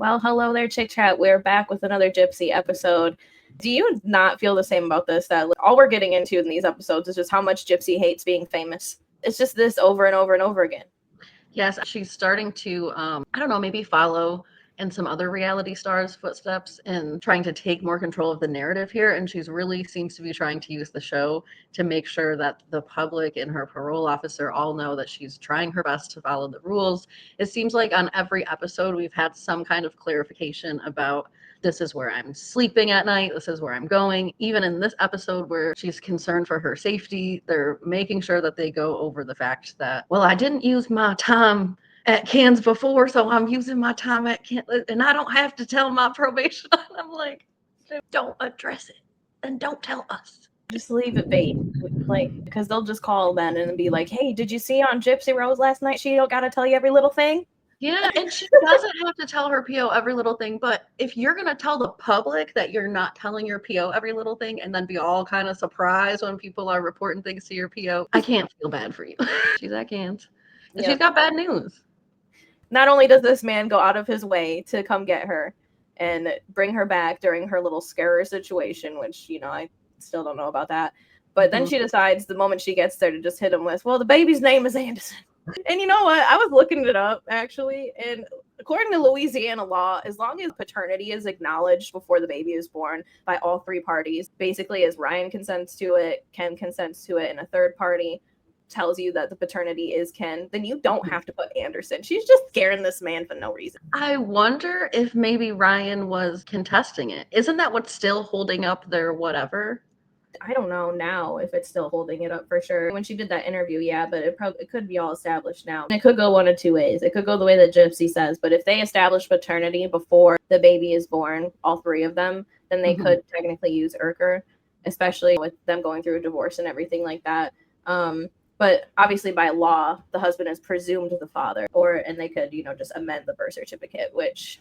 Well, hello there, Chick Chat. We're back with another Gypsy episode. Do you not feel the same about this? That all we're getting into in these episodes is just how much Gypsy hates being famous. It's just this over and over and over again. Yes, she's starting to, maybe follow in some other reality stars' footsteps and trying to take more control of the narrative here. And she's really seems to be trying to use the show to make sure that the public and her parole officer all know that she's trying her best to follow the rules. It seems like on every episode, we've had some kind of clarification about this is where I'm sleeping at night. This is where I'm going. Even in this episode where she's concerned for her safety, they're making sure that they go over the fact that, well, I didn't use my time at Cannes before, so I'm using my time at Cannes, and I don't have to tell my probation. I'm like, don't address it and don't tell us. Just leave it be. Because they'll just call then and be like, hey, did you see on Gypsy Rose last night? She don't got to tell you every little thing. Yeah, and she doesn't have to tell her PO every little thing, but if you're going to tell the public that you're not telling your PO every little thing and then be all kind of surprised when people are reporting things to your PO, I can't feel bad for you. I can't. Yep. She's got bad news. Not only does this man go out of his way to come get her and bring her back during her little scare situation, which, I still don't know about that, but then she decides the moment she gets there to just hit him with, well, the baby's name is Anderson. And you know what? I was looking it up, actually, and according to Louisiana law, as long as paternity is acknowledged before the baby is born by all three parties, basically as Ryan consents to it, Ken consents to it, and a third party tells you that the paternity is Ken, then you don't have to put Anderson. She's just scaring this man for no reason. I wonder if maybe Ryan was contesting it. Isn't that what's still holding up their whatever? I don't know now if it's still holding it up for sure. When she did that interview, yeah, but it could be all established now. It could go one of two ways. It could go the way that Gypsy says, but if they establish paternity before the baby is born, all three of them, then they could technically use Urker, especially with them going through a divorce and everything like that. But obviously by law, the husband is presumed the father, and they could, just amend the birth certificate, which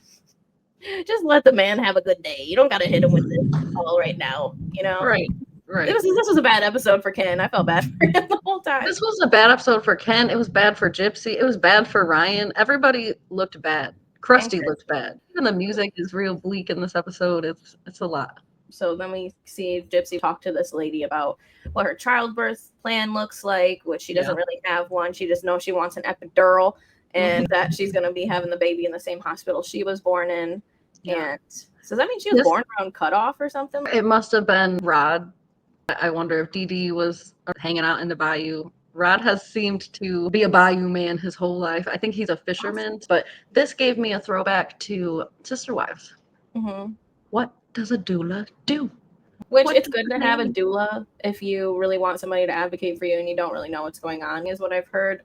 just let the man have a good day. You don't got to hit him with this all right now, Right. Right. This was a bad episode for Ken. I felt bad for him the whole time. This was a bad episode for Ken. It was bad for Gypsy. It was bad for Ryan. Everybody looked bad. Kristy looked bad. Even the music is real bleak in this episode. It's a lot. So then we see Gypsy talk to this lady about what her childbirth plan looks like, which she doesn't really have one. She just knows she wants an epidural and that she's going to be having the baby in the same hospital she was born in. Yeah. And so does that mean she was born around cutoff or something? It must have been Rod. I wonder if Dee Dee was hanging out in the bayou. Rod has seemed to be a bayou man his whole life. I think he's a fisherman, but this gave me a throwback to Sister Wives. Mm-hmm. What does a doula do? It's good to have a doula if you really want somebody to advocate for you and you don't really know what's going on, is what I've heard.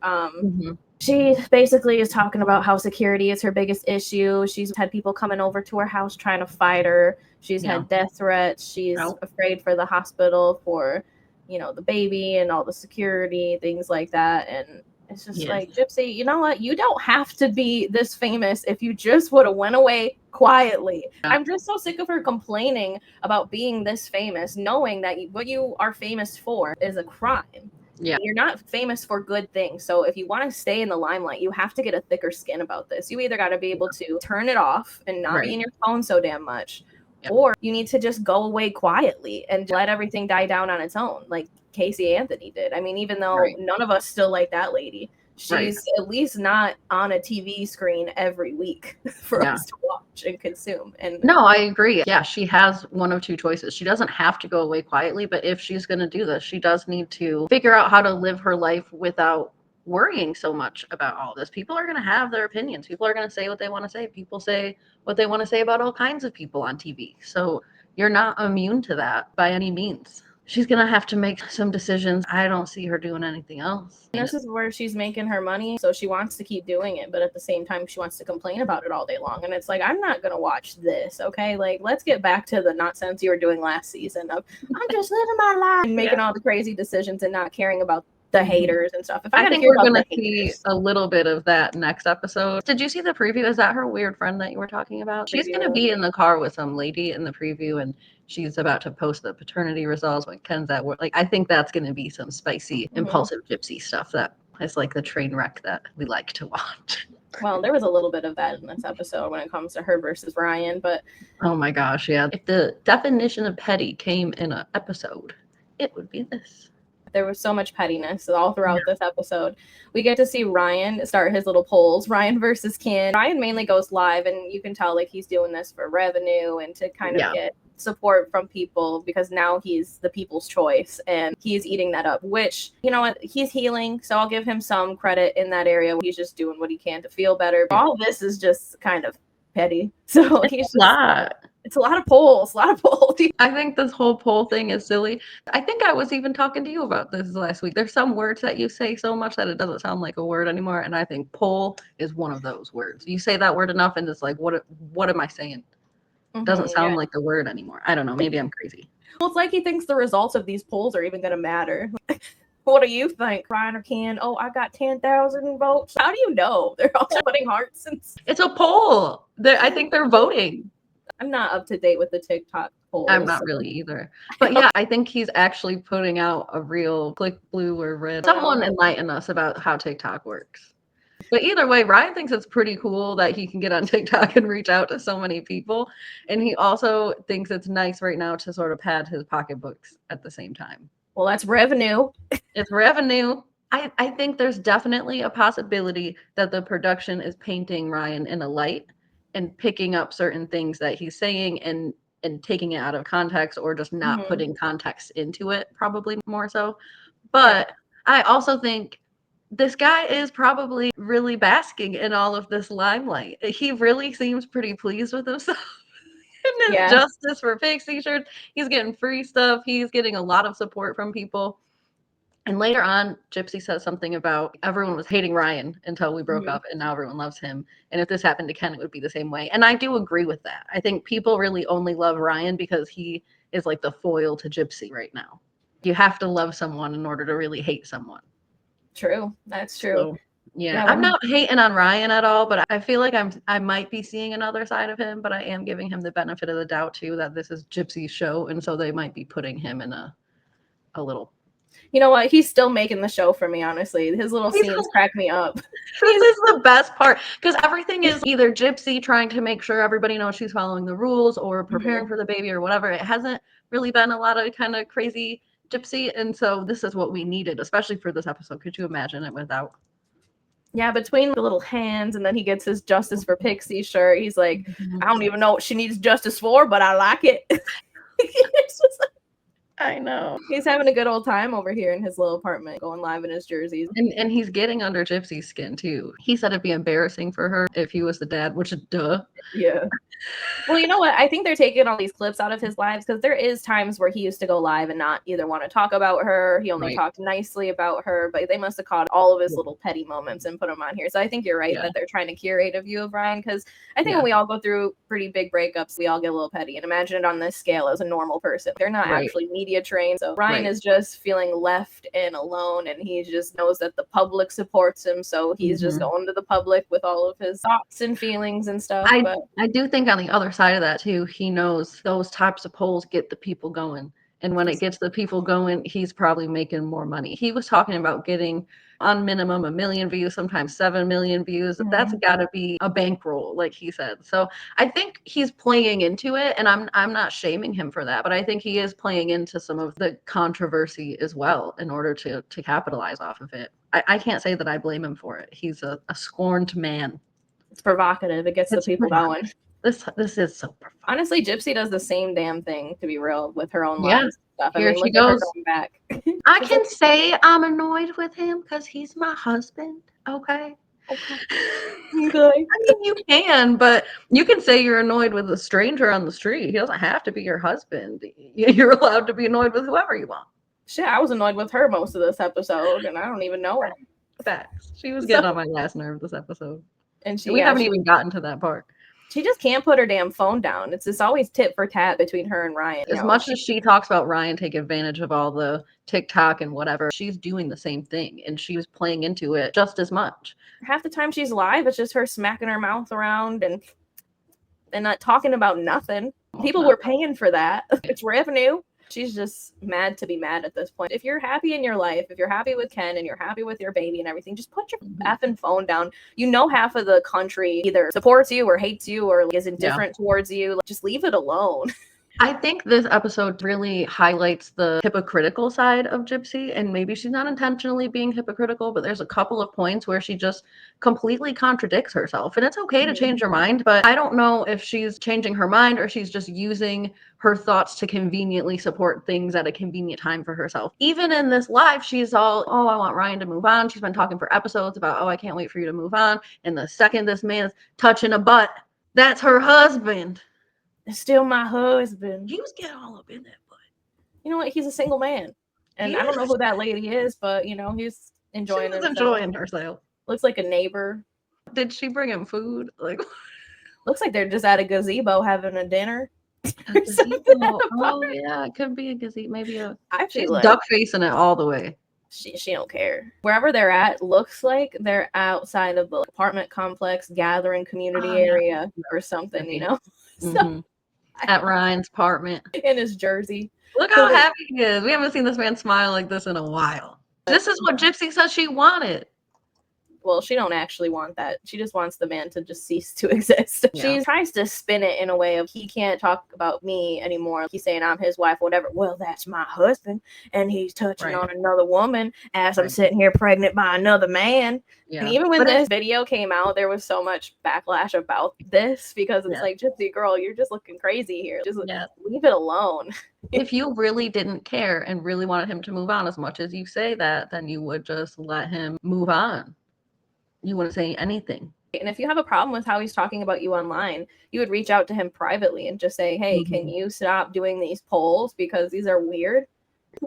She basically is talking about how security is her biggest issue. She's had people coming over to her house trying to fight her. She's had death threats. She's afraid for the hospital for, the baby and all the security, things like that. And it's just like, Gypsy, you know what? You don't have to be this famous if you just would have went away quietly. I'm just so sick of her complaining about being this famous, knowing that what you are famous for is a crime. Yeah. You're not famous for good things. So if you want to stay in the limelight, you have to get a thicker skin about this. You either got to be able to turn it off and not be in your phone so damn much, or you need to just go away quietly and let everything die down on its own, like Casey Anthony did. I mean, even though none of us still like that lady, she's at least not on a TV screen every week for us to watch and consume. And no, I agree. Yeah, she has one of two choices. She doesn't have to go away quietly, but if she's going to do this, she does need to figure out how to live her life without worrying so much about all this. People are going to have their opinions. People are going to say what they want to say. People say what they want to say about all kinds of people on TV. So you're not immune to that by any means. She's going to have to make some decisions. I don't see her doing anything else. This is where she's making her money, so she wants to keep doing it, but at the same time, she wants to complain about it all day long. And it's like, I'm not going to watch this, okay? Like, let's get back to the nonsense you were doing last season of, I'm just living my life and making all the crazy decisions and not caring about the haters and stuff. I think we're going to see a little bit of that next episode. Did you see the preview? Is that her weird friend that you were talking about? She's going to be in the car with some lady in the preview, and she's about to post the paternity results when Ken's at work. Like, I think that's going to be some spicy, impulsive gypsy stuff that is like the train wreck that we like to watch. Well, there was a little bit of that in this episode when it comes to her versus Ryan, but oh my gosh, yeah. If the definition of petty came in an episode, it would be this. There was so much pettiness all throughout this episode. We get to see Ryan start his little polls, Ryan versus Ken. Ryan mainly goes live, and you can tell like he's doing this for revenue and to kind of get support from people, because now he's the people's choice and he's eating that up, which, you know what, he's healing, so I'll give him some credit in that area. He's just doing what he can to feel better. All of this is just kind of petty. So he's just... It's a lot of polls, I think this whole poll thing is silly. I think I was even talking to you about this last week. There's some words that you say so much that it doesn't sound like a word anymore. And I think poll is one of those words. You say that word enough and it's like, what am I saying? It doesn't sound like the word anymore. I don't know. Maybe I'm crazy. Well, it's like he thinks the results of these polls are even going to matter. What do you think, Ryan or Ken? Oh, I got 10,000 votes. How do you know? They're all putting hearts. It's a poll. I think they're voting. I'm not up to date with the TikTok polls. I'm not really either. But yeah, I think he's actually putting out a real click blue or red. Someone enlighten us about how TikTok works. But either way, Ryan thinks it's pretty cool that he can get on TikTok and reach out to so many people. And he also thinks it's nice right now to sort of pad his pocketbooks at the same time. Well, that's revenue. It's revenue. I think there's definitely a possibility that the production is painting Ryan in a light and picking up certain things that he's saying and taking it out of context, or just not putting context into it, probably more so. But I also think this guy is probably really basking in all of this limelight. He really seems pretty pleased with himself and his justice for pigs t-shirts. He's getting free stuff. He's getting a lot of support from people. And later on, Gypsy says something about everyone was hating Ryan until we broke up, and now everyone loves him. And if this happened to Ken, it would be the same way. And I do agree with that. I think people really only love Ryan because he is like the foil to Gypsy right now. You have to love someone in order to really hate someone. True. That's true. So, yeah, I'm not hating on Ryan at all, but I feel like I might be seeing another side of him, but I am giving him the benefit of the doubt too, that this is Gypsy's show. And so they might be putting him in a little... You know what? He's still making the show for me, honestly. His little scenes crack me up. This is the best part, because everything is either Gypsy trying to make sure everybody knows she's following the rules or preparing for the baby or whatever. It hasn't really been a lot of kind of crazy Gypsy. And so this is what we needed, especially for this episode. Could you imagine it without? Yeah, between the little hands and then he gets his Justice for Pixie shirt. He's like, I don't even know what she needs justice for, but I like it. It's just like, I know. He's having a good old time over here in his little apartment, going live in his jerseys. And he's getting under Gypsy's skin, too. He said it'd be embarrassing for her if he was the dad, which is duh. Yeah. Well, you know what? I think they're taking all these clips out of his lives, because there is times where he used to go live and not either want to talk about her. He only talked nicely about her, but they must have caught all of his little petty moments and put them on here. So I think you're right that they're trying to curate a view of Ryan, because I think when we all go through pretty big breakups, we all get a little petty. And imagine it on this scale as a normal person. They're not actually media trained. So Ryan is just feeling left and alone, and he just knows that the public supports him. So he's just going to the public with all of his thoughts and feelings and stuff. I do think on the other side of that too, he knows those types of polls get the people going. And when it gets the people going, he's probably making more money. He was talking about getting on minimum 1 million views, sometimes 7 million views. That's got to be a bankroll, like he said. So I think he's playing into it, and I'm not shaming him for that, but I think he is playing into some of the controversy as well in order to capitalize off of it. I can't say that I blame him for it. He's a scorned man. It's provocative. It gets the people going. This is so profound. Honestly, Gypsy does the same damn thing, to be real, with her own lives and stuff. Here she goes. Back. I can say I'm annoyed with him because he's my husband. Okay. Good. I mean, you can, but you can say you're annoyed with a stranger on the street. He doesn't have to be your husband. You're allowed to be annoyed with whoever you want. Shit, I was annoyed with her most of this episode, and I don't even know her. Facts. She was getting on my last nerve this episode. And we haven't even gotten to that part. She just can't put her damn phone down. It's just always tit for tat between her and Ryan. As much as she talks about Ryan taking advantage of all the TikTok and whatever, she's doing the same thing, and she was playing into it just as much. Half the time she's live, it's just her smacking her mouth around and not talking about nothing. People were paying for that. It's revenue. She's just mad to be mad at this point. If you're happy in your life, if you're happy with Ken and you're happy with your baby and everything, just put your effing phone down. You know, half of the country either supports you or hates you or is indifferent towards you. Like, just leave it alone. I think this episode really highlights the hypocritical side of Gypsy, and maybe she's not intentionally being hypocritical, but there's a couple of points where she just completely contradicts herself. And it's okay to change your mind, but I don't know if she's changing her mind or she's just using her thoughts to conveniently support things at a convenient time for herself. Even in this live, she's all, oh, I want Ryan to move on. She's been talking for episodes about, oh, I can't wait for you to move on. And the second this man's touching a butt, that's her husband. It's still my husband. He was getting all up in that butt. You know what? He's a single man. And I don't know who that lady is, but, you know, he's enjoying himself. Enjoying herself. Looks like a neighbor. Did she bring him food? Like, looks like they're just at a gazebo having a dinner. A gazebo. Oh, yeah. It could be a gazebo. Maybe she's like, duck facing it all the way. She don't care. Wherever they're at looks like they're outside of the apartment complex, gathering community area or something, you know? So, at Ryan's apartment. In his jersey. Look how happy he is. We haven't seen this man smile like this in a while. This is what Gypsy says she wanted. Well, she don't actually want that. She just wants the man to just cease to exist. Yeah. She tries to spin it in a way of, he can't talk about me anymore. He's saying I'm his wife, whatever. Well, that's my husband, and he's touching on another woman as I'm sitting here pregnant by another man. Yeah. And even when this video came out, there was so much backlash about this because it's like, Gypsy girl, you're just looking crazy here. Just leave it alone. If you really didn't care and really wanted him to move on as much as you say that, then you would just let him move on. You wouldn't say anything. And if you have a problem with how he's talking about you online, you would reach out to him privately and just say, hey, can you stop doing these polls because these are weird?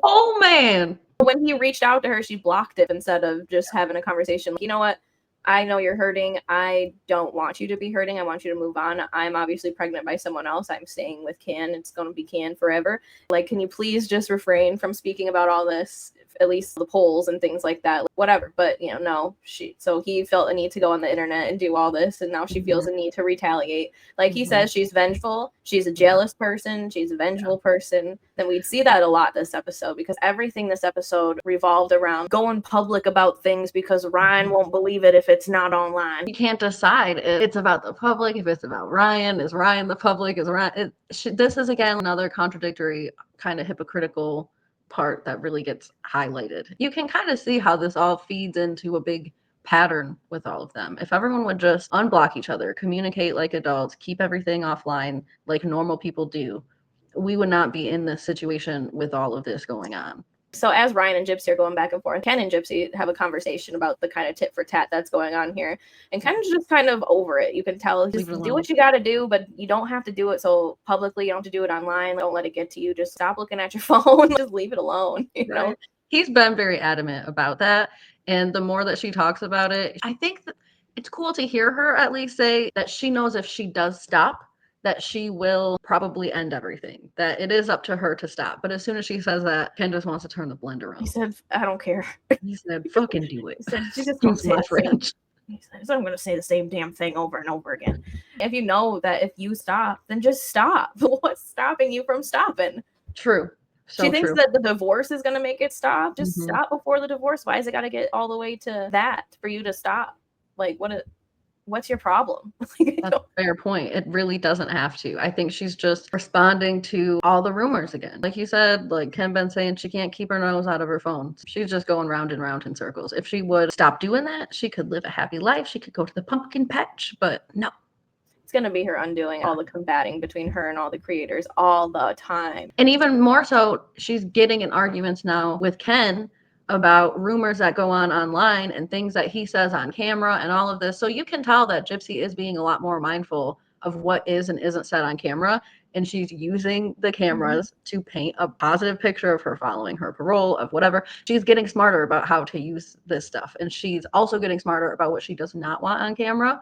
Oh, man. When he reached out to her, she blocked it instead of just having a conversation. You know what? I know you're hurting. I don't want you to be hurting. I want you to move on. I'm obviously pregnant by someone else. I'm staying with Can. It's going to be Can forever. Like, can you please just refrain from speaking about all this, at least the polls and things like that, like, whatever. But, you know, no, so he felt a need to go on the internet and do all this. And now she feels a need to retaliate. Like he says, she's vengeful. She's a jealous person. She's a vengeful person. Then we'd see that a lot this episode because everything this episode revolved around going public about things because Ryan won't believe it if it's not online. You can't decide if it's about the public, if it's about Ryan. Is Ryan the public? Is Ryan? This is, again, another contradictory, kind of hypocritical part that really gets highlighted. You can kind of see how this all feeds into a big pattern with all of them. If everyone would just unblock each other, communicate like adults, keep everything offline like normal people do, we would not be in this situation with all of this going on. So as Ryan and Gypsy are going back and forth, Ken and Gypsy have a conversation about the kind of tit for tat that's going on here. And Ken's just kind of over it. You can tell, just do what you got to do, but you don't have to do it so publicly. You don't have to do it online. Don't let it get to you. Just stop looking at your phone. Just leave it alone. You know? He's been very adamant about that. And the more that she talks about it, I think that it's cool to hear her at least say that she knows if she does stop, that she will probably end everything, that it is up to her to stop. But as soon as she says that, Ken just wants to turn the blender on. He said, I don't care. He said, fucking do it. He said, she just wants my fridge. He said, so I'm going to say the same damn thing over and over again. If you know that if you stop, then just stop. What's stopping you from stopping? True. So she thinks that the divorce is going to make it stop. Just stop before the divorce. Why is it got to get all the way to that for you to stop? Like, what's your problem? That's a fair point. It really doesn't have to. I think she's just responding to all the rumors again. Like you said, like Ken been saying, she can't keep her nose out of her phone. She's just going round and round in circles. If she would stop doing that, she could live a happy life. She could go to the pumpkin patch, but no. It's going to be her undoing all the combating between her and all the creators all the time. And even more so, she's getting in arguments now with Ken about rumors that go on online and things that he says on camera and all of this. So you can tell that Gypsy is being a lot more mindful of what is and isn't said on camera. And she's using the cameras to paint a positive picture of her following her parole, of whatever. She's getting smarter about how to use this stuff. And she's also getting smarter about what she does not want on camera.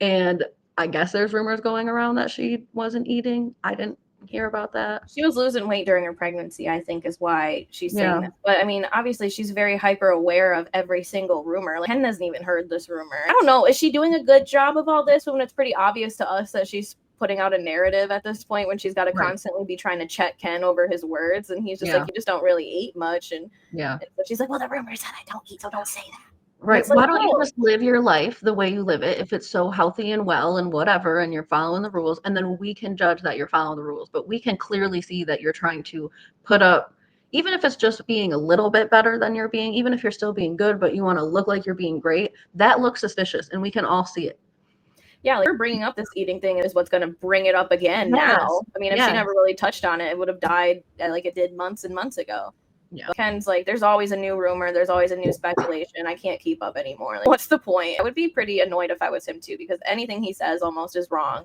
And I guess there's rumors going around that she wasn't eating. I didn't hear about that. She was losing weight during her pregnancy, I think, is why she's saying that. But I mean, obviously she's very hyper aware of every single rumor. Like Ken hasn't even heard this rumor. I don't know, is she doing a good job of all this when it's pretty obvious to us that she's putting out a narrative at this point when she's got to constantly be trying to check Ken over his words, and he's just like, you just don't really eat much, and so she's like, well, the rumor said I don't eat, so don't say that. Right. Why don't you just live your life the way you live it, if it's so healthy and well and whatever, and you're following the rules, and then we can judge that you're following the rules. But we can clearly see that you're trying to put up, even if it's just being a little bit better than you're being, even if you're still being good, but you want to look like you're being great, that looks suspicious, and we can all see it. Yeah, like her bringing up this eating thing is what's going to bring it up again now. I mean, if she never really touched on it, it would have died like it did months and months ago. Yeah. Ken's like, there's always a new rumor, there's always a new speculation. I can't keep up anymore. Like, what's the point? I would be pretty annoyed if I was him too, because anything he says almost is wrong.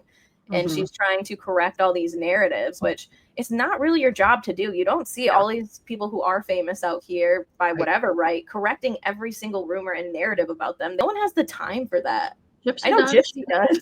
And she's trying to correct all these narratives, which it's not really your job to do. You don't see all these people who are famous out here by whatever right correcting every single rumor and narrative about them. No one has the time for that. Gypsy I know Gypsy does,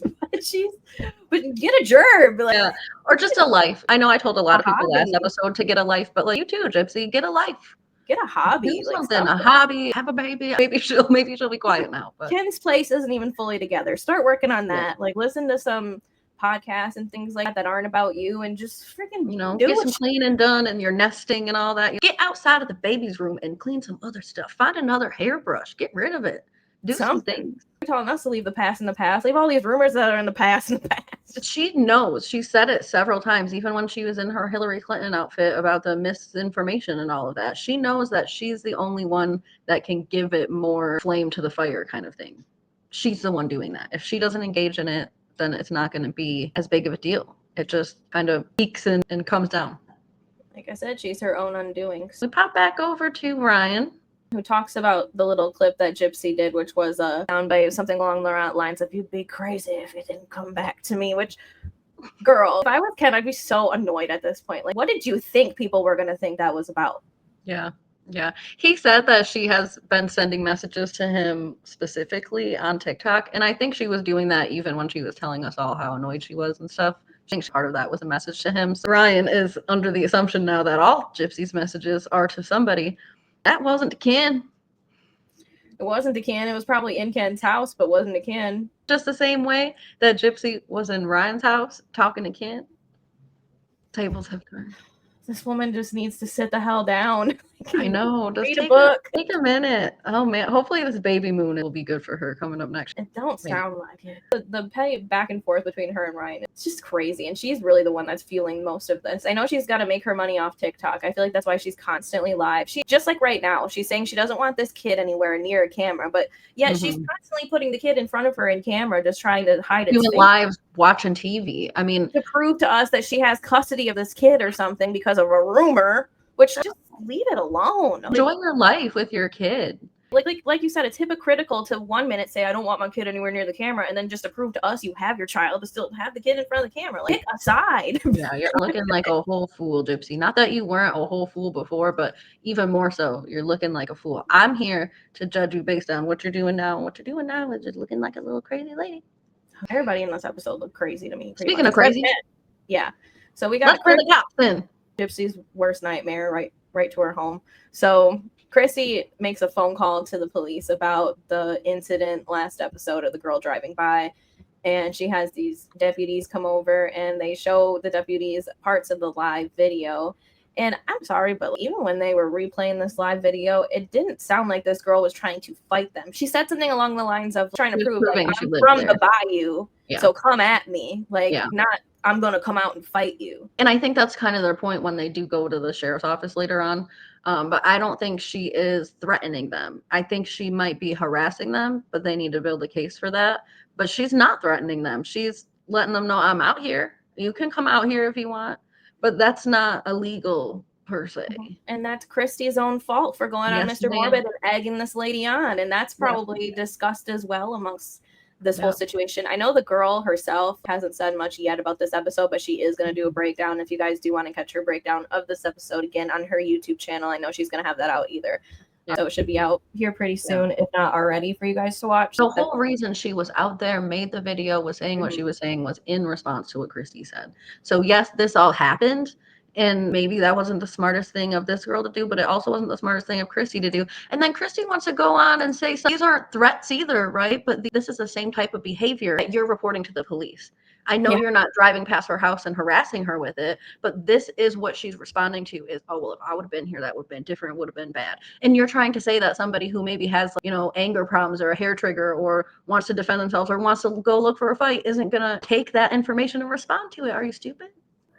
but get a gerb, like, or just a life. I know I told a lot of people last episode to get a life, but like you too, Gypsy, get a life, get a hobby, do something, a hobby, have a baby. Maybe she'll be quiet now. But Ken's place isn't even fully together. Start working on that. Like, listen to some podcasts and things like that aren't about you, and just freaking get some cleaning done and your nesting and all that. Get outside of the baby's room and clean some other stuff. Find another hairbrush. Get rid of it. Do some things. You're telling us to leave the past in the past. Leave all these rumors that are in the past in the past. She knows. She said it several times, even when she was in her Hillary Clinton outfit, about the misinformation and all of that. She knows that she's the only one that can give it more flame to the fire kind of thing. She's the one doing that. If she doesn't engage in it, then it's not going to be as big of a deal. It just kind of peaks and comes down. Like I said, she's her own undoing. We pop back over to Ryan, who talks about the little clip that Gypsy did, which was soundbite, something along the lines of, you'd be crazy if you didn't come back to me, which, girl, if I was Ken, I'd be so annoyed at this point. Like, what did you think people were going to think that was about? Yeah. He said that she has been sending messages to him specifically on TikTok, and I think she was doing that even when she was telling us all how annoyed she was and stuff. I think part of that was a message to him. So Ryan is under the assumption now that all Gypsy's messages are to somebody. That wasn't to Ken. It wasn't to Ken. It was probably in Ken's house, but wasn't to Ken. Just the same way that Gypsy was in Ryan's house talking to Ken. Tables have turned. This woman just needs to sit the hell down. I know. Just read a book. Take a minute. Oh man. Hopefully this baby moon will be good for her coming up next. It don't sound like it. The pay back and forth between her and Ryan, it's just crazy. And she's really the one that's fueling most of this. I know she's got to make her money off TikTok. I feel like that's why she's constantly live. She just like right now, she's saying she doesn't want this kid anywhere near a camera, but yet she's constantly putting the kid in front of her in camera, just trying to hide it. Doing live, watching TV. I mean, to prove to us that she has custody of this kid or something because of a rumor, which just leave it alone. Enjoy your life with your kid. Like you said, it's hypocritical to 1 minute say I don't want my kid anywhere near the camera, and then just to prove to us you have your child to still have the kid in front of the camera. Like, pick a side. Yeah, you're looking like a whole fool, Gypsy. Not that you weren't a whole fool before, but even more so, you're looking like a fool. I'm here to judge you based on what you're doing now, and what you're doing now is just looking like a little crazy lady. Everybody in this episode looked crazy to me. Speaking of crazy, yeah. So we got Gypsy's worst nightmare right to her home. So Christy makes a phone call to the police about the incident last episode of the girl driving by, and she has these deputies come over and they show the deputies parts of the live video. And I'm sorry, but even when they were replaying this live video, it didn't sound like this girl was trying to fight them. She said something along the lines of trying to prove like, I'm from the bayou, so come at me. Like, not I'm going to come out and fight you. And I think that's kind of their point when they do go to the sheriff's office later on. But I don't think she is threatening them. I think she might be harassing them, but they need to build a case for that. But she's not threatening them. She's letting them know I'm out here. You can come out here if you want. But that's not illegal per se. And that's Christy's own fault for going on Mr. Morbid and egging this lady on. And that's probably discussed as well amongst this whole situation. I know the girl herself hasn't said much yet about this episode, but she is going to do a breakdown. If you guys do want to catch her breakdown of this episode again on her YouTube channel, I know she's going to have that out either. So it should be out here pretty soon, if not already, for you guys to watch. The whole reason she was out there, made the video, was saying what she was saying was in response to what Christy said. So yes, this all happened. And maybe that wasn't the smartest thing of this girl to do, but it also wasn't the smartest thing of Christy to do. And then Christy wants to go on and say, these aren't threats either, right? But this is the same type of behavior that you're reporting to the police. I know you're not driving past her house and harassing her with it, but this is what she's responding to is, oh, well, if I would have been here, that would have been different. It would have been bad. And you're trying to say that somebody who maybe has, anger problems or a hair trigger or wants to defend themselves or wants to go look for a fight isn't going to take that information and respond to it. Are you stupid?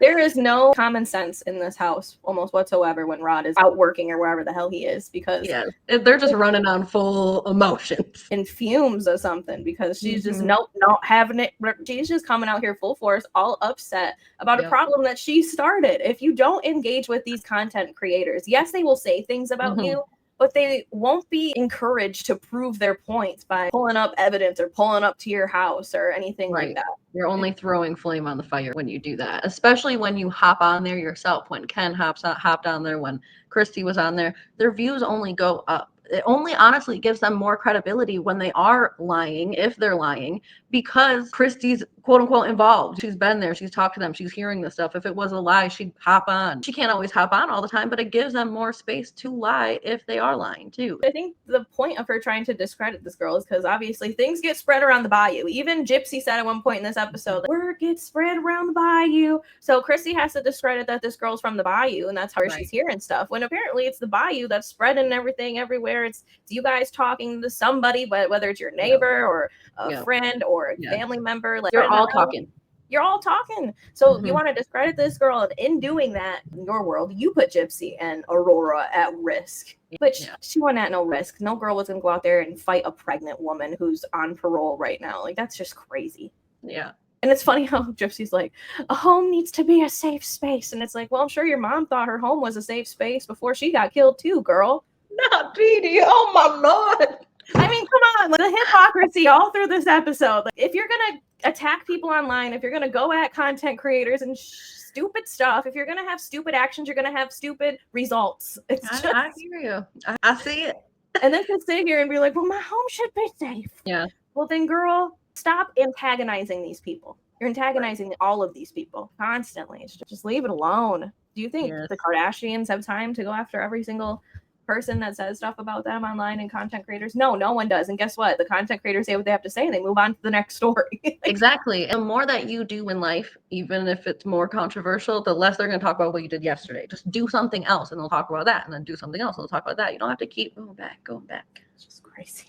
There is no common sense in this house almost whatsoever when Rod is out working or wherever the hell he is, because they're just running on full emotions and fumes or something, because she's just not having it. She's just coming out here full force, all upset about a problem that she started. If you don't engage with these content creators, yes, they will say things about you, but they won't be encouraged to prove their points by pulling up evidence or pulling up to your house or anything like that. You're only throwing flame on the fire when you do that, especially when you hop on there yourself. When Ken hopped on there, when Christy was on there, their views only go up. It only honestly gives them more credibility when they are lying, if they're lying, because Christy's quote unquote involved. She's been there. She's talked to them. She's hearing this stuff. If it was a lie, she'd hop on. She can't always hop on all the time, but it gives them more space to lie if they are lying too. I think the point of her trying to discredit this girl is because obviously things get spread around the bayou. Even Gypsy said at one point in this episode, word gets spread around the bayou. So Christy has to discredit that this girl's from the bayou, and that's how she's hearing stuff, when apparently it's the bayou that's spreading everything everywhere. It's you guys talking to somebody, but whether it's your neighbor or a friend or a family member, like you're all talking. You're all talking. So you want to discredit this girl, and in doing that, in your world, you put Gypsy and Aurora at risk. But she wasn't at no risk. No girl was going to go out there and fight a pregnant woman who's on parole right now. Like, that's just crazy. Yeah. And it's funny how Gypsy's like, a home needs to be a safe space. And it's like, well, I'm sure your mom thought her home was a safe space before she got killed too, girl. Not Dee. Oh, my Lord. I mean, come on, like, the hypocrisy all through this episode. Like, if you're going to attack people online, if you're going to go at content creators and stupid stuff, if you're going to have stupid actions, you're going to have stupid results. I hear you. I see it. And then to sit here and be like, well, my home should be safe. Yeah. Well, then, girl, stop antagonizing these people. You're antagonizing all of these people constantly. It's just leave it alone. Do you think the Kardashians have time to go after every single person that says stuff about them online and content creators? No one does. And guess what? The content creators say what they have to say and they move on to the next story. Exactly. And the more that you do in life, even if it's more controversial, the less they're going to talk about what you did yesterday. Just do something else and they'll talk about that, and then do something else and they'll talk about that. You don't have to keep going back. It's just crazy.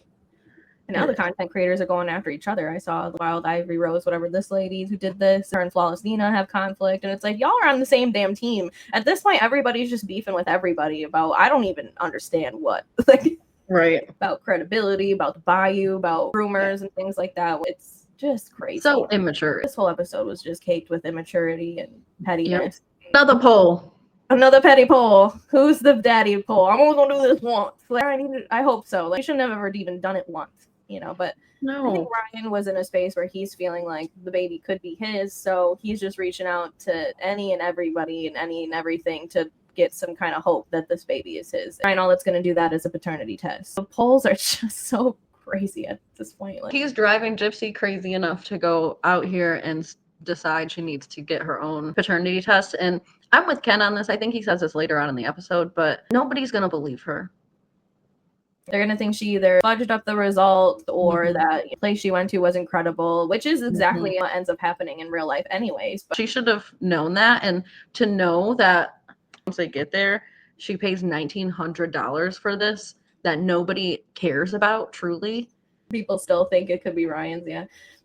And now the content creators are going after each other. I saw the Wild Ivory Rose, whatever this lady who did this, her and Flawless Nina have conflict. And it's like, y'all are on the same damn team. At this point, everybody's just beefing with everybody about, I don't even understand what. About credibility, about the bayou, about rumors and things like that. It's just crazy. So immature. This whole episode was just caked with immaturity and pettiness. Yep. Another poll. Another petty poll. Who's the daddy poll? I'm only gonna do this once. I hope so. Like, you shouldn't have ever even done it once. But no. I think Ryan was in a space where he's feeling like the baby could be his, so he's just reaching out to any and everybody and any and everything to get some kind of hope that this baby is his. And all that's going to do that is a paternity test. The polls are just so crazy at this point. Like, he's driving Gypsy crazy enough to go out here and decide she needs to get her own paternity test. And I'm with Ken on this. I think he says this later on in the episode, but nobody's going to believe her. They're going to think she either fudged up the result or that place she went to was incredible, which is exactly what ends up happening in real life anyways. But she should have known that. And to know that once they get there, she pays $1,900 for this that nobody cares about, truly. People still think it could be Ryan's,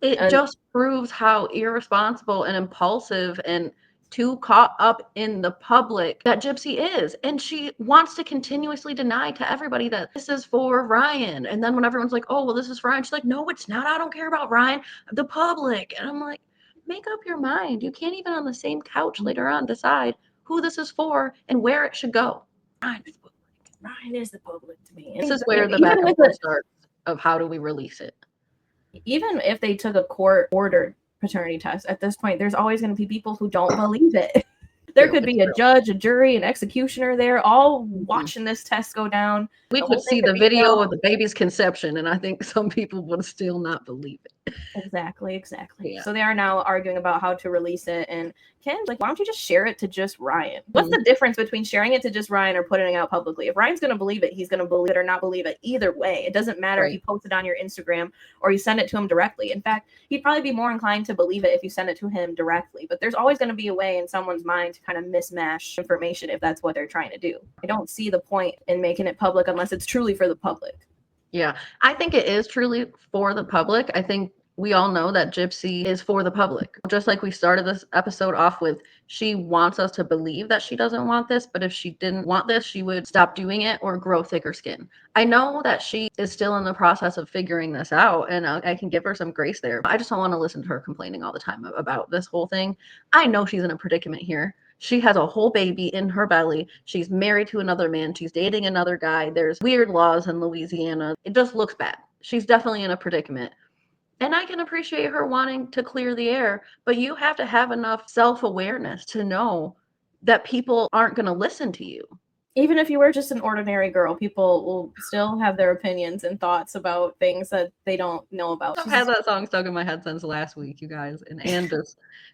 It just proves how irresponsible and impulsive and too caught up in the public that Gypsy is. And she wants to continuously deny to everybody that this is for Ryan. And then when everyone's like, oh, well, this is for Ryan, she's like, no, it's not. I don't care about Ryan, the public. And I'm like, make up your mind. You can't even on the same couch later on decide who this is for and where it should go. Ryan is the public. Ryan is the public to me. This is where the back and forth starts of how do we release it. Even if they took a court-ordered paternity test, at this point, there's always going to be people who don't believe it. There could be a judge, a jury, an executioner there, all watching this test go down. We could see the video of the baby's conception, and I think some people would still not believe it. Exactly. Yeah. So they are now arguing about how to release it. And Ken's like, why don't you just share it to just Ryan? What's the difference between sharing it to just Ryan or putting it out publicly? If Ryan's going to believe it, he's going to believe it or not believe it. Either way, it doesn't matter if you post it on your Instagram or you send it to him directly. In fact, he'd probably be more inclined to believe it if you send it to him directly. But there's always going to be a way in someone's mind to kind of mismatch information if that's what they're trying to do. I don't see the point in making it public unless it's truly for the public. Yeah, I think it is truly for the public. I think we all know that Gypsy is for the public. Just like we started this episode off with, she wants us to believe that she doesn't want this, but if she didn't want this, she would stop doing it or grow thicker skin. I know that she is still in the process of figuring this out, and I can give her some grace there. I just don't want to listen to her complaining all the time about this whole thing. I know she's in a predicament here. She has a whole baby in her belly. She's married to another man. She's dating another guy. There's weird laws in Louisiana. It just looks bad. She's definitely in a predicament. And I can appreciate her wanting to clear the air, but you have to have enough self-awareness to know that people aren't going to listen to you. Even if you were just an ordinary girl, people will still have their opinions and thoughts about things that they don't know about. I've had that song stuck in my head since last week, you guys. And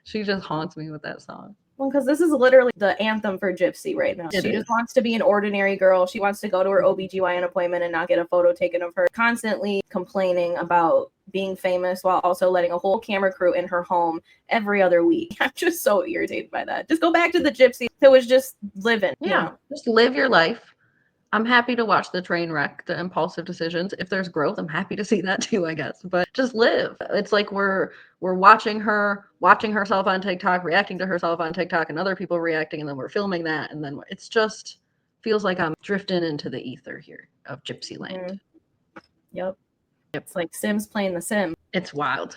she just haunts me with that song. Well, because this is literally the anthem for Gypsy right now. She just wants to be an ordinary girl. She wants to go to her OBGYN appointment and not get a photo taken of her, constantly complaining about being famous while also letting a whole camera crew in her home every other week. I'm just so irritated by that. Just go back to the Gypsy who was just living. Yeah, you know? Just live your life. I'm happy to watch the train wreck, the impulsive decisions. If there's growth, I'm happy to see that too, I guess. But just live. It's like we're watching herself on TikTok, reacting to herself on TikTok, and other people reacting, and then we're filming that, and then it's just feels like I'm drifting into the ether here of Gypsy land. Yep. It's like Sims playing The Sims. It's wild.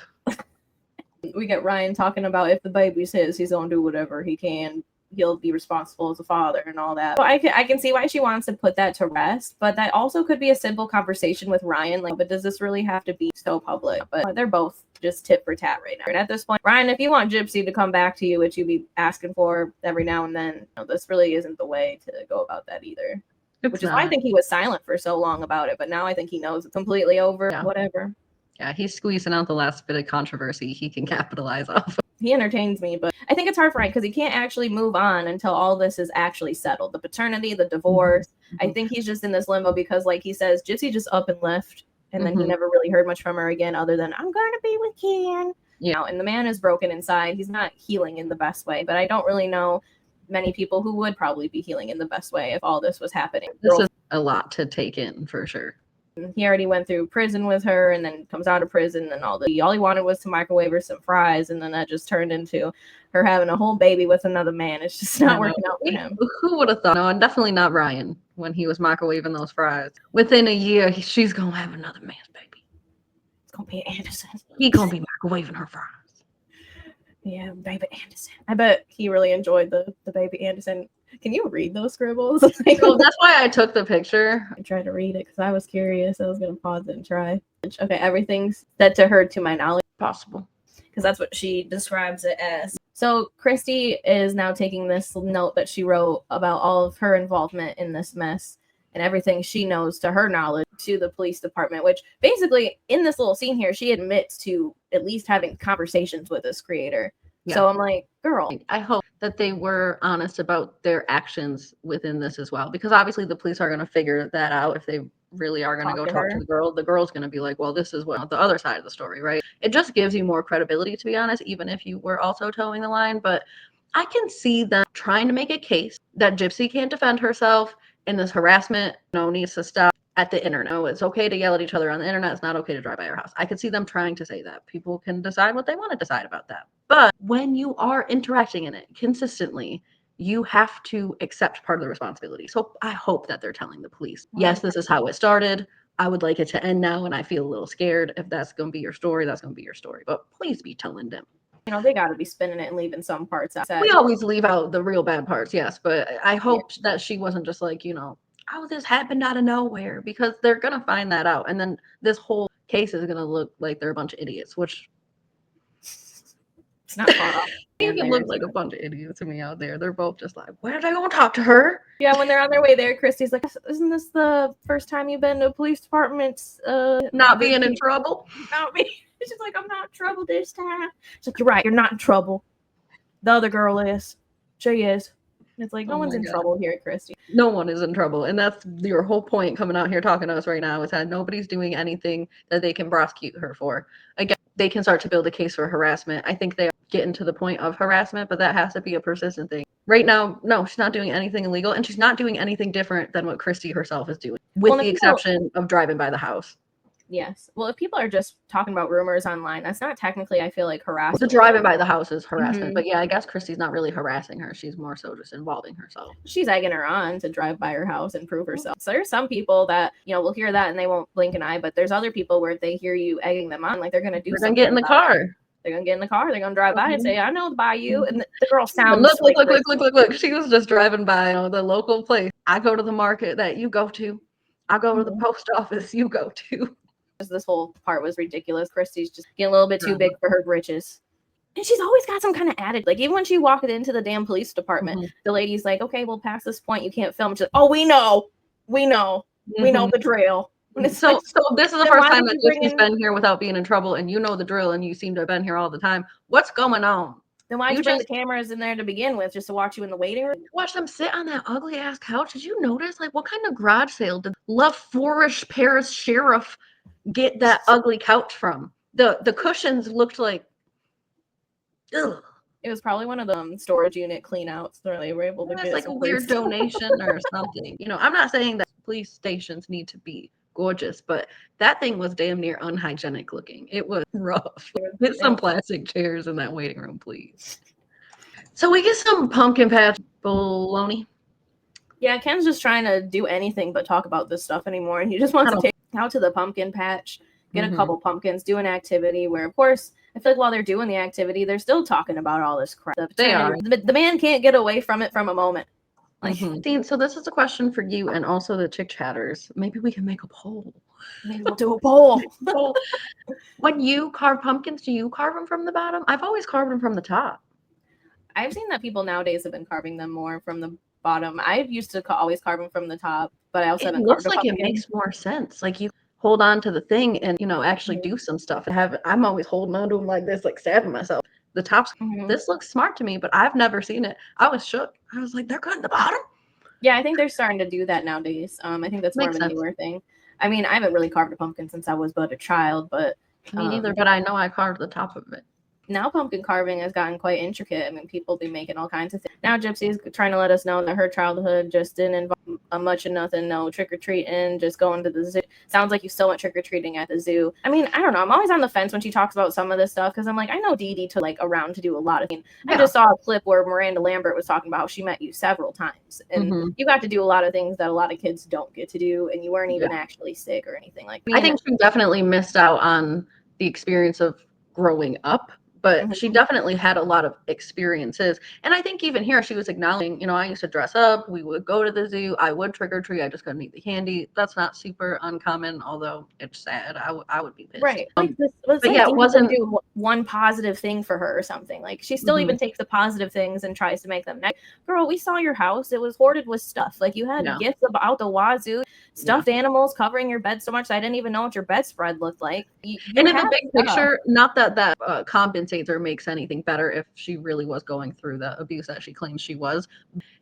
We get Ryan talking about if the baby's his, he's gonna do whatever he can. He'll be responsible as a father and all that. So I can see why she wants to put that to rest, but that also could be a simple conversation with Ryan. Like, but does this really have to be so public? But they're both just tit for tat right now. And at this point, Ryan, if you want Gypsy to come back to you, which you'd be asking for every now and then, this really isn't the way to go about that either. Which is why I think he was silent for so long about it. But now I think he knows it's completely over. Yeah. Whatever. Yeah, he's squeezing out the last bit of controversy he can capitalize off. He entertains me, but I think it's hard for Ryan because he can't actually move on until all this is actually settled. The paternity, the divorce. I think he's just in this limbo because, like he says, Gypsy just up and left. And then he never really heard much from her again other than, I'm going to be with Ken. You know, and the man is broken inside. He's not healing in the best way, but I don't really know many people who would probably be healing in the best way if all this was happening. This is a lot to take in for sure. He already went through prison with her and then comes out of prison and all he wanted was to microwave her some fries, and then that just turned into her having a whole baby with another man. It's just not working out for him. Who would have thought? No, and definitely not Ryan when he was microwaving those fries. Within a year, she's gonna have another man's baby. It's gonna be Anderson. He gonna be microwaving her fries. Yeah, baby Anderson. I bet he really enjoyed the baby Anderson. Can you read those scribbles? Well, that's why I took the picture. I tried to read it because I was curious. I was going to pause it and try. Okay, everything's said to her, to my knowledge. Possible. Because that's what she describes it as. So Christy is now taking this note that she wrote about all of her involvement in this mess and everything she knows to her knowledge to the police department, which basically in this little scene here, she admits to at least having conversations with this creator. Yeah. So I'm like, girl. I hope that they were honest about their actions within this as well, because obviously the police are going to figure that out. If they really are going to go talk to the girl's going to be like, well, this is what the other side of the story, right? It just gives you more credibility, to be honest, even if you were also towing the line. But I can see them trying to make a case that Gypsy can't defend herself and this harassment, needs to stop at the internet. No, it's okay to yell at each other on the internet. It's not okay to drive by your house. I could see them trying to say that. People can decide what they want to decide about that. But when you are interacting in it consistently, you have to accept part of the responsibility. So I hope that they're telling the police, yes, this is how it started. I would like it to end now, and I feel a little scared. If that's going to be your story, that's going to be your story. But please be telling them. They got to be spinning it and leaving some parts out. We always leave out the real bad parts, yes. But I hope that she wasn't just like, oh, this happened out of nowhere, because they're going to find that out. And then this whole case is going to look like they're a bunch of idiots, which It's not far off. You can look like a bunch of idiots to me out there. They're both just like, where did I go and talk to her? Yeah, when they're on their way there, Kristy's like, isn't this the first time you've been to a police department? Not being in trouble? Not me. She's like, I'm not in trouble this time. She's like, you're right, you're not in trouble. The other girl is. She is. And it's like, no one's in trouble here at Christy. No one is in trouble. And that's your whole point coming out here talking to us right now, is that nobody's doing anything that they can prosecute her for. Again, they can start to build a case for harassment. I think they are getting to the point of harassment, but that has to be a persistent thing. Right now, no, she's not doing anything illegal, and she's not doing anything different than what Christy herself is doing, with the exception of driving by the house. Yes. Well, if people are just talking about rumors online, that's not technically, I feel like, harassment. The driving by the house is harassment. But yeah, I guess Christy's not really harassing her. She's more so just involving herself. She's egging her on to drive by her house and prove herself. So there's some people that, will hear that and they won't blink an eye. But there's other people where they hear you egging them on, like they're going to do something. They're going to get in the car. They're going to get in the car. They're going to drive by and say, I know the bayou. And the girl sounds look. She was just driving by the local place. I go to the market that you go to. I go to the post office you go to. This whole part was ridiculous. Christy's just getting a little bit too big for her britches. And she's always got some kind of attitude. Like, even when she walked into the damn police department, the lady's like, okay, well, past this point, you can't film. She's like, oh, we know the drill. So this is the first time that Gypsy's been here without being in trouble, and you know the drill, and you seem to have been here all the time. What's going on? Then why'd you bring the cameras in there to begin with, just to watch you in the waiting room? Watch them sit on that ugly ass couch. Did you notice, like, what kind of garage sale did LaFourche Paris Sheriff get that ugly couch from? The cushions looked like, ugh. It was probably one of the storage unit clean outs where they were able to get like a weird donation or something. I'm not saying that police stations need to be gorgeous, but that thing was damn near unhygienic looking. It was rough. Get some plastic chairs in that waiting room, please. So we get some pumpkin patch baloney. Yeah, Ken's just trying to do anything but talk about this stuff anymore, and he just wants to take out to the pumpkin patch, get a couple pumpkins, do an activity where, of course, I feel like while they're doing the activity, they're still talking about all this crap. They are. The man can't get away from it from a moment. Like, so this is a question for you and also the ChickChatters. Maybe we can make a poll. Maybe we'll do a poll. When you carve pumpkins, do you carve them from the bottom? I've always carved them from the top. I've seen that people nowadays have been carving them more from the bottom. I used to always carve them from the top, but I also haven't carved a pumpkin. It makes more sense. Like, you hold on to the thing and actually do some stuff. I'm always holding on to them like this, like stabbing myself. The tops. This looks smart to me, but I've never seen it. I was shook. I was like, they're cutting the bottom. Yeah, I think they're starting to do that nowadays. I think that's more of a newer thing. I mean, I haven't really carved a pumpkin since I was but a child, but me neither. But I know I carved the top of it. Now pumpkin carving has gotten quite intricate. I mean, people be making all kinds of things. Now Gypsy's trying to let us know that her childhood just didn't involve much of nothing, no trick-or-treating, just going to the zoo. Sounds like you still went trick-or-treating at the zoo. I mean, I don't know. I'm always on the fence when she talks about some of this stuff, because I'm like, I know Dee Dee took around to do a lot of things. Yeah. I just saw a clip where Miranda Lambert was talking about how she met you several times. And you got to do a lot of things that a lot of kids don't get to do, and you weren't even actually sick or anything like that. I think she definitely missed out on the experience of growing up. But she definitely had a lot of experiences. And I think even here, she was acknowledging, I used to dress up. We would go to the zoo. I would trick or treat. I just couldn't eat the candy. That's not super uncommon, although it's sad. I would be pissed. Right. It wasn't do one positive thing for her or something. Like, she still even takes the positive things and tries to make them negative. Girl, we saw your house. It was hoarded with stuff. Like, you had gifts about the wazoo, stuffed animals covering your bed so much I didn't even know what your bedspread looked like. And in the big picture, not that compensates or makes anything better if she really was going through the abuse that she claims she was.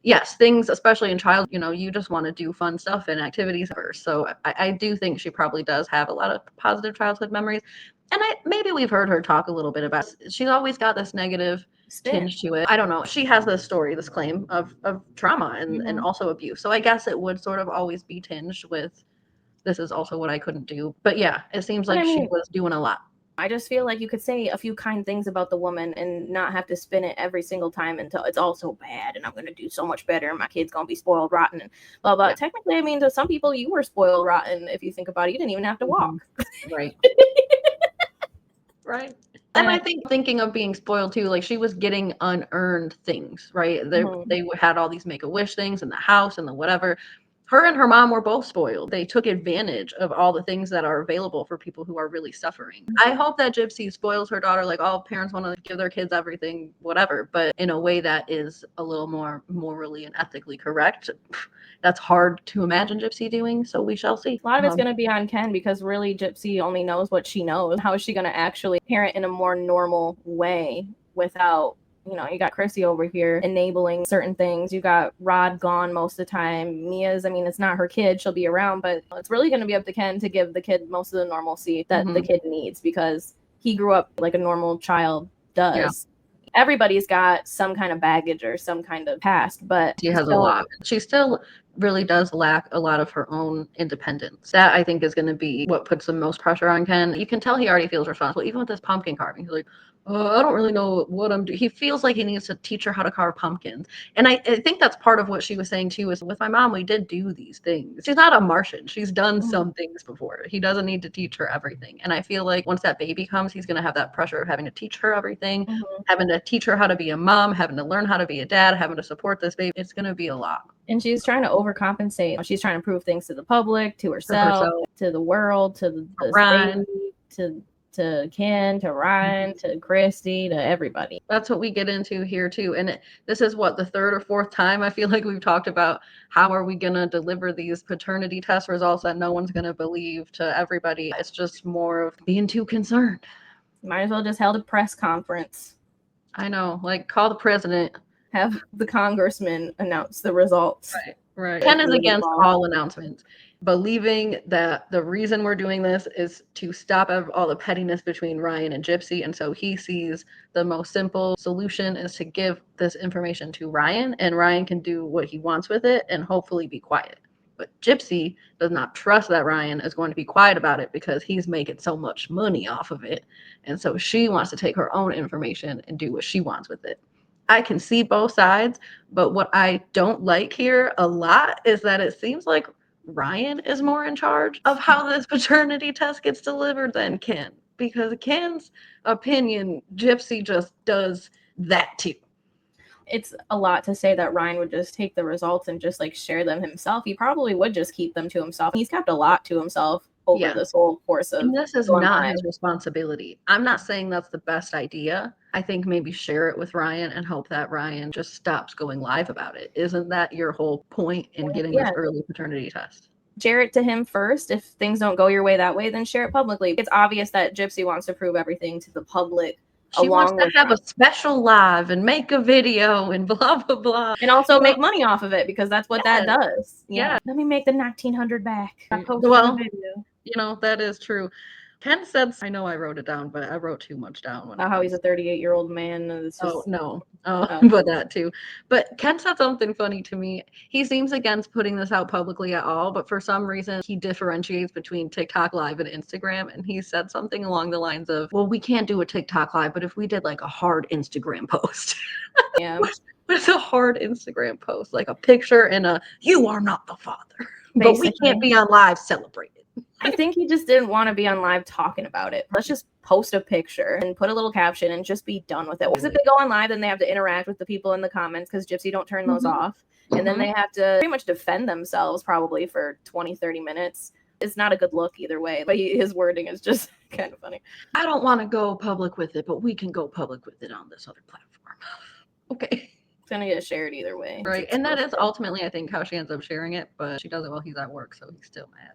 Yes, things, especially in child, you just want to do fun stuff and activities first. So I do think she probably does have a lot of positive childhood memories. And maybe we've heard her talk a little bit about it. She's always got this negative tinge to it. I don't know. She has this claim of trauma and also abuse. So I guess it would sort of always be tinged with, this is also what I couldn't do. But yeah, it seems like she was doing a lot. I just feel like you could say a few kind things about the woman and not have to spin it every single time until it's all so bad and I'm going to do so much better and my kid's going to be spoiled rotten and blah, blah. Yeah. Technically, I mean, to some people, you were spoiled rotten. If you think about it, you didn't even have to walk. Right. Right. And I think thinking of being spoiled too, like, she was getting unearned things, right? They had all these Make-A-Wish things in the house and the whatever. her and her mom were both spoiled. They took advantage of all the things that are available for people who are really suffering. I hope that Gypsy spoils her daughter like all parents want to give their kids everything, whatever, but in a way that is a little more morally and ethically correct. That's hard to imagine Gypsy doing, so we shall see. A lot of it's going to be on Ken, because really Gypsy only knows what she knows. How is she going to actually parent in a more normal way without, you know, you got Christy over here enabling certain things. You got Rod gone most of the time. Mia's, I mean, it's not her kid. She'll be around, but it's really going to be up to Ken to give the kid most of the normalcy that the kid needs, because he grew up like a normal child does. Yeah. Everybody's got some kind of baggage or some kind of past, but she has a lot. She still really does lack a lot of her own independence. That, I think, is going to be what puts the most pressure on Ken. You can tell he already feels responsible, even with this pumpkin carving. He's like, I don't really know what I'm doing. He feels like he needs to teach her how to carve pumpkins. And I think that's part of what she was saying too, is with my mom, we did do these things. She's not a Martian. She's done some things before. He doesn't need to teach her everything. And I feel like once that baby comes, he's going to have that pressure of having to teach her everything, having to teach her how to be a mom, having to learn how to be a dad, having to support this baby. It's going to be a lot. And she's trying to overcompensate. She's trying to prove things to the public, to herself, to the world, to the state, to Ken, to Ryan, to Christy, to everybody. That's what we get into here too. And this is what, the third or fourth time I feel like we've talked about how are we going to deliver these paternity test results that no one's going to believe to everybody. It's just more of being too concerned. Might as well just held a press conference. I know, like call the president. Have the congressman announce the results. Right. Ken is against all announcements, believing that the reason we're doing this is to stop all the pettiness between Ryan and Gypsy. And so he sees the most simple solution is to give this information to Ryan, and Ryan can do what he wants with it and hopefully be quiet. But Gypsy does not trust that Ryan is going to be quiet about it because he's making so much money off of it. And so she wants to take her own information and do what she wants with it. I can see both sides, but what I don't like here a lot is that it seems like Ryan is more in charge of how this paternity test gets delivered than Ken, because Ken's opinion, Gypsy just does that too. It's a lot to say that Ryan would just take the results and just like share them himself. He probably would just keep them to himself. He's kept a lot to himself over this whole course of. And this is not his responsibility. I'm not saying that's the best idea. I think maybe share it with Ryan and hope that Ryan just stops going live about it. Isn't that your whole point in getting this early paternity test? Share it to him first. If things don't go your way that way, then share it publicly. It's obvious that Gypsy wants to prove everything to the public. She wants to have a special live and make a video and blah, blah, blah. And also make money off of it, because that's what that does. Yeah. Let me make the 1900 back. Well, you know, that is true. Ken said, I know I wrote it down, but I wrote too much down. How he's a 38-year-old man. It's just, but that too. But Ken said something funny to me. He seems against putting this out publicly at all, but for some reason he differentiates between TikTok Live and Instagram. And he said something along the lines of, well, we can't do a TikTok Live, but if we did like a hard Instagram post. Yeah. What's a hard Instagram post? Like a picture and a, you are not the father. Basically. But we can't be on live celebrating. I think he just didn't want to be on live talking about it. Let's just post a picture and put a little caption and just be done with it. Because if they go on live, then they have to interact with the people in the comments, because Gypsy don't turn those off. And then they have to pretty much defend themselves probably for 20, 30 minutes. It's not a good look either way. But his wording is just kind of funny. I don't want to go public with it, but we can go public with it on this other platform. Okay. It's going to get shared either way. Right. And that is ultimately, I think, how she ends up sharing it. But she does it while he's at work, so he's still mad.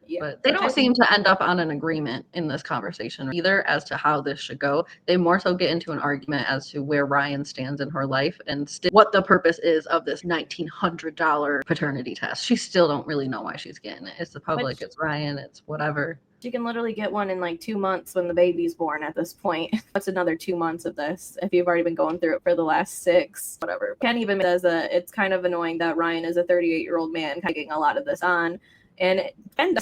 Yeah. But they don't seem to end up on an agreement in this conversation either as to how this should go. They more so get into an argument as to where Ryan stands in her life and what the purpose is of this $1,900 paternity test. She still don't really know why she's getting it. It's the public, it's Ryan, it's whatever. You can literally get one in like 2 months when the baby's born at this point. What's another 2 months of this if you've already been going through it for the last 6, whatever. Ken even says that it's kind of annoying that Ryan is a 38-year-old man taking a lot of this on. And I've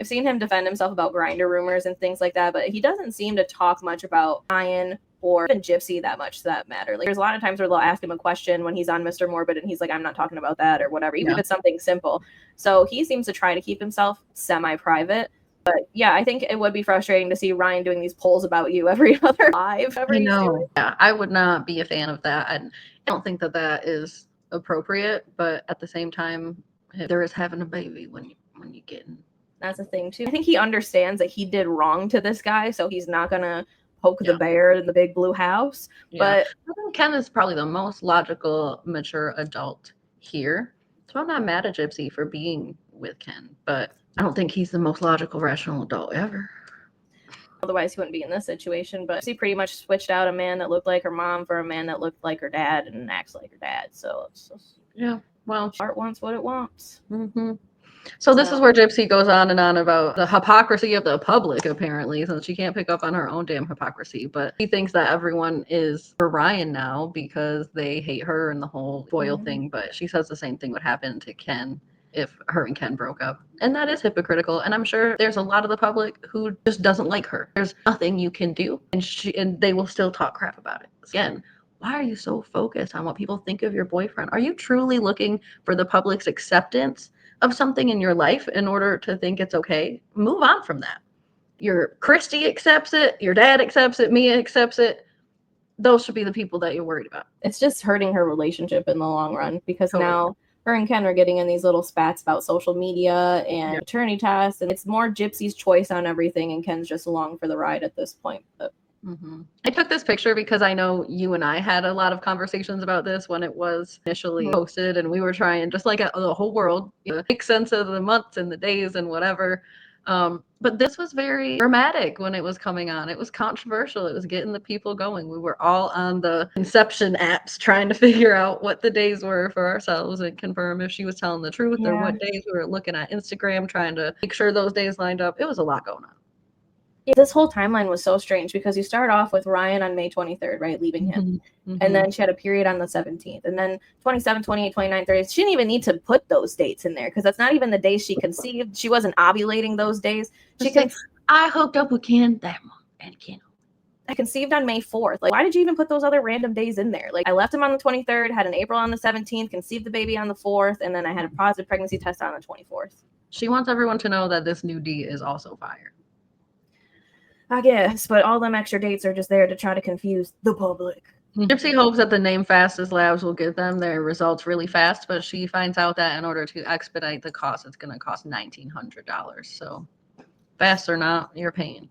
seen him defend himself about grinder rumors and things like that, but he doesn't seem to talk much about Ryan or even Gypsy that much, to that matter. Like, there's a lot of times where they'll ask him a question when he's on Mr. Morbid and he's like, I'm not talking about that or whatever, even if it's something simple. So he seems to try to keep himself semi-private. But yeah, I think it would be frustrating to see Ryan doing these polls about you every other live. I know. Yeah, I would not be a fan of that. I don't think that is appropriate, but at the same time, There is having a baby when you getting. That's a thing too. I think he understands that he did wrong to this guy, so he's not gonna poke the bear in the big blue house. But I think Ken is probably the most logical, mature adult here. So I'm not mad at Gypsy for being with Ken, but I don't think he's the most logical, rational adult ever. Otherwise, he wouldn't be in this situation. But she pretty much switched out a man that looked like her mom for a man that looked like her dad and acts like her dad. So it's just, well, art wants what it wants. Mm-hmm. So this is where Gypsy goes on and on about the hypocrisy of the public, apparently, since she can't pick up on her own damn hypocrisy. But she thinks that everyone is for Ryan now because they hate her and the whole Boyle thing. But she says the same thing would happen to Ken if her and Ken broke up. And that is hypocritical. And I'm sure there's a lot of the public who just doesn't like her. There's nothing you can do. And they will still talk crap about it. Again, why are you so focused on what people think of your boyfriend? Are you truly looking for the public's acceptance of something in your life in order to think it's okay? Move on from that. Your Christy accepts it, your dad accepts it, Mia accepts it. Those should be the people that you're worried about. It's just hurting her relationship in the long run because now her and Ken are getting in these little spats about social media and paternity tests, and it's more Gypsy's choice on everything, and Ken's just along for the ride at this point. But I took this picture because I know you and I had a lot of conversations about this when it was initially posted, and we were trying, just like the whole world, make sense of the months and the days and whatever. But this was very dramatic when it was coming on. It was controversial. It was getting the people going. We were all on the Inception apps trying to figure out what the days were for ourselves and confirm if she was telling the truth or what days we were looking at Instagram, trying to make sure those days lined up. It was a lot going on. Yeah, this whole timeline was so strange because you start off with Ryan on May 23rd, right? Leaving him. And then she had a period on the 17th. And then 27, 28, 29, 30. She didn't even need to put those dates in there because that's not even the days she conceived. She wasn't ovulating those days. I hooked up with Ken that month and Ken. I conceived on May 4th. Like, why did you even put those other random days in there? Like, I left him on the 23rd, had an April on the 17th, conceived the baby on the 4th, and then I had a positive pregnancy test on the 24th. She wants everyone to know that this new D is also fire. I guess, but all them extra dates are just there to try to confuse the public. Gypsy hopes that the name Fastest Labs will give them their results really fast, but she finds out that in order to expedite the cost, it's going to cost $1,900. So, fast or not, you're paying.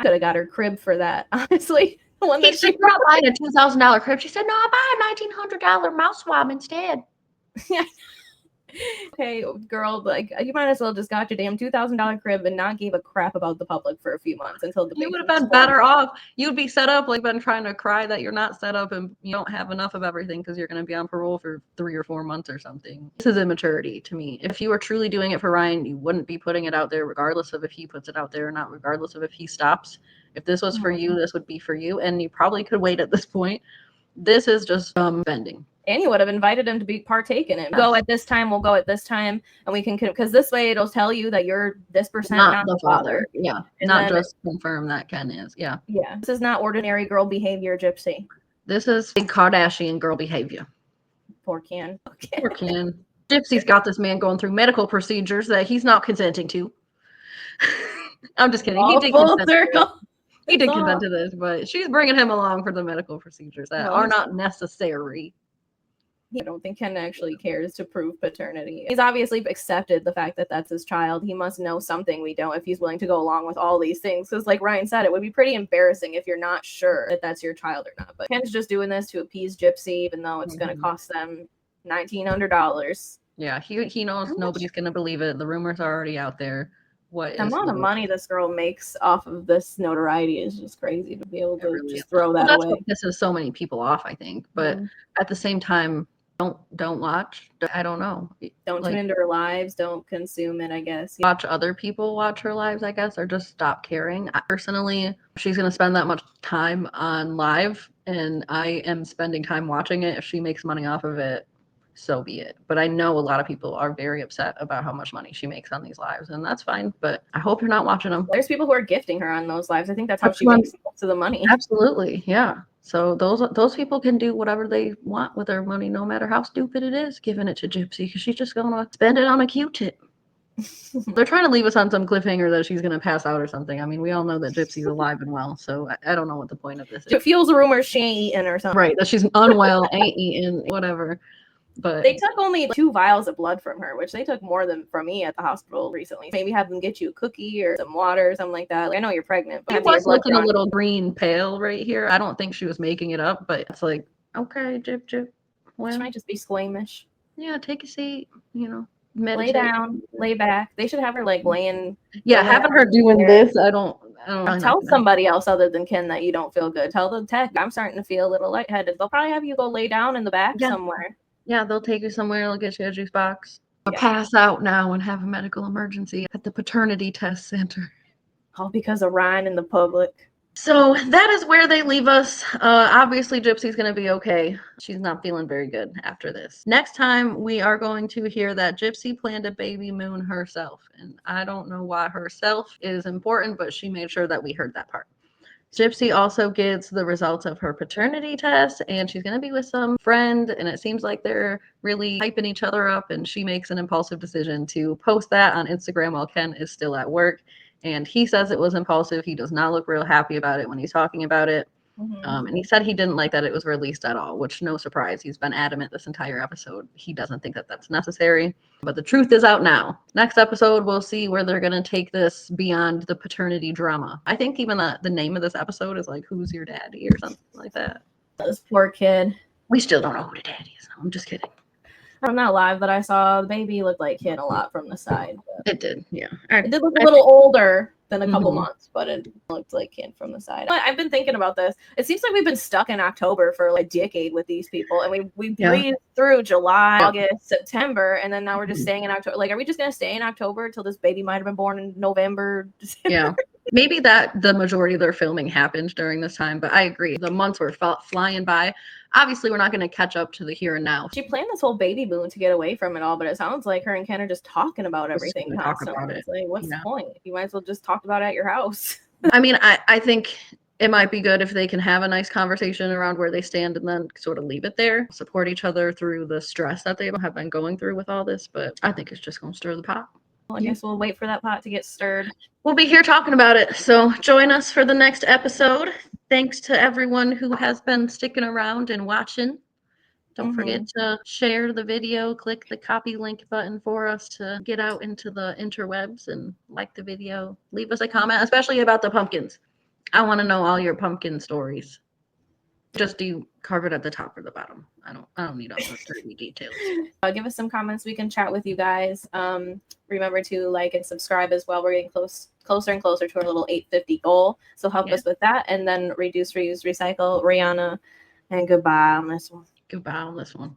I could have got her crib for that, honestly. The one that she brought buying a $2,000 crib. She said, "No, I'll buy a $1,900 mouse swab instead." Okay, girl, like you might as well just got your damn $2,000 crib and not give a crap about the public for a few months until the you would have been better off. You'd be set up, like been trying to cry that you're not set up and you don't have enough of everything because you're going to be on parole for 3 or 4 months or something. This is immaturity to me. If you were truly doing it for Ryan, you wouldn't be putting it out there regardless of if he puts it out there or not, regardless of if he stops. If this was for you, this would be for you, and you probably could wait at this point. This is just bending. And you would have invited him to partake in it. Go at this time, we'll go at this time, and we can, because this way it'll tell you that you're this percent not the father. Yeah, and not just confirm that Ken is. Yeah. This is not ordinary girl behavior, Gypsy. This is big Kardashian girl behavior. Poor Ken. Poor Ken. Gypsy's got this man going through medical procedures that he's not consenting to. I'm just kidding. He did consent to this, but she's bringing him along for the medical procedures that are not necessary. I don't think Ken actually cares to prove paternity. He's obviously accepted the fact that that's his child. He must know something we don't if he's willing to go along with all these things. Because like Ryan said, it would be pretty embarrassing if you're not sure that that's your child or not. But Ken's just doing this to appease Gypsy, even though it's going to cost them $1,900. Yeah, he knows nobody's going to believe it. The rumors are already out there. The amount of money this girl makes off of this notoriety is just crazy to be able to just throw that away. What pisses so many people off, I think. But at the same time, don't watch. I don't know. Don't tune into her lives. Don't consume it, I guess. Watch other people watch her lives, I guess, or just stop caring. Personally, she's going to spend that much time on live, and I am spending time watching it. If she makes money off of it, so be it. But I know a lot of people are very upset about how much money she makes on these lives, and that's fine. But I hope you're not watching them. There's people who are gifting her on those lives. I think that's how she makes most of the money. Absolutely, yeah. So those people can do whatever they want with their money, no matter how stupid it is, giving it to Gypsy, because she's just gonna spend it on a Q-tip. They're trying to leave us on some cliffhanger that she's gonna pass out or something. I mean, we all know that Gypsy's alive and well, so I don't know what the point of this is. It fuels the rumor she ain't eating or something. Right, that she's unwell, ain't eating, whatever. But they took only 2 vials of blood from her, which they took more than from me at the hospital recently. Maybe have them get you a cookie or some water or something like that. Like, I know you're pregnant, but she was looking a little green pale right here. I don't think she was making it up, but it's like, okay, Gyp. Well, she might just be squeamish. Yeah, take a seat, Lay meditate. down, lay back. They should have her like laying. Yeah, having her doing this, I don't tell somebody else other than Ken that you don't feel good. Tell the tech, I'm starting to feel a little lightheaded. They'll probably have you go lay down in the back somewhere. Yeah, they'll take you somewhere. They'll get you a juice box. I'll pass out now and have a medical emergency at the paternity test center. All because of Ryan in the public. So that is where they leave us. Obviously, Gypsy's going to be okay. She's not feeling very good after this. Next time, we are going to hear that Gypsy planned a baby moon herself. And I don't know why herself is important, but she made sure that we heard that part. Gypsy also gets the results of her paternity test, and she's going to be with some friend, and it seems like they're really hyping each other up, and she makes an impulsive decision to post that on Instagram while Ken is still at work. And he says it was impulsive. He does not look real happy about it when he's talking about it. And he said he didn't like that it was released at all, which no surprise. He's been adamant this entire episode. He doesn't think that that's necessary. But the truth is out now. Next episode, we'll see where they're going to take this beyond the paternity drama. I think even the name of this episode is like, Who's Your Daddy? Or something like that. This poor kid. We still don't know who the daddy is. No, I'm just kidding. From that live that I saw, the baby looked like Ken a lot from the side. It did, yeah. It did look a little older than a couple months, but it looked like Ken from the side. I've been thinking about this. It seems like we've been stuck in October for like a decade with these people, and we breezed through July, August, September, and then now we're just staying in October. Like, are we just gonna stay in October until this baby might have been born in November, December? Yeah. Maybe that the majority of their filming happened during this time, but I agree. The months were flying by. Obviously, we're not going to catch up to the here and now. She planned this whole baby moon to get away from it all, but it sounds like her and Ken are just talking about everything constantly. It's like, what's the point? You might as well just talk about it at your house. I mean, I think it might be good if they can have a nice conversation around where they stand and then sort of leave it there, support each other through the stress that they have been going through with all this. But I think it's just going to stir the pot. Well, I guess we'll wait for that pot to get stirred. We'll be here talking about it. So join us for the next episode. Thanks to everyone who has been sticking around and watching. Don't forget to share the video, click the copy link button for us to get out into the interwebs, and like the video. Leave us a comment, especially about the pumpkins. I want to know all your pumpkin stories. Just do you carve it at the top or the bottom? I don't need all those dirty details. Give us some comments. We can chat with you guys. Remember to like and subscribe as well. We're getting closer and closer to our little 850 goal. So help us with that. And then reduce, reuse, recycle. Rihanna, and goodbye on this one. Goodbye on this one.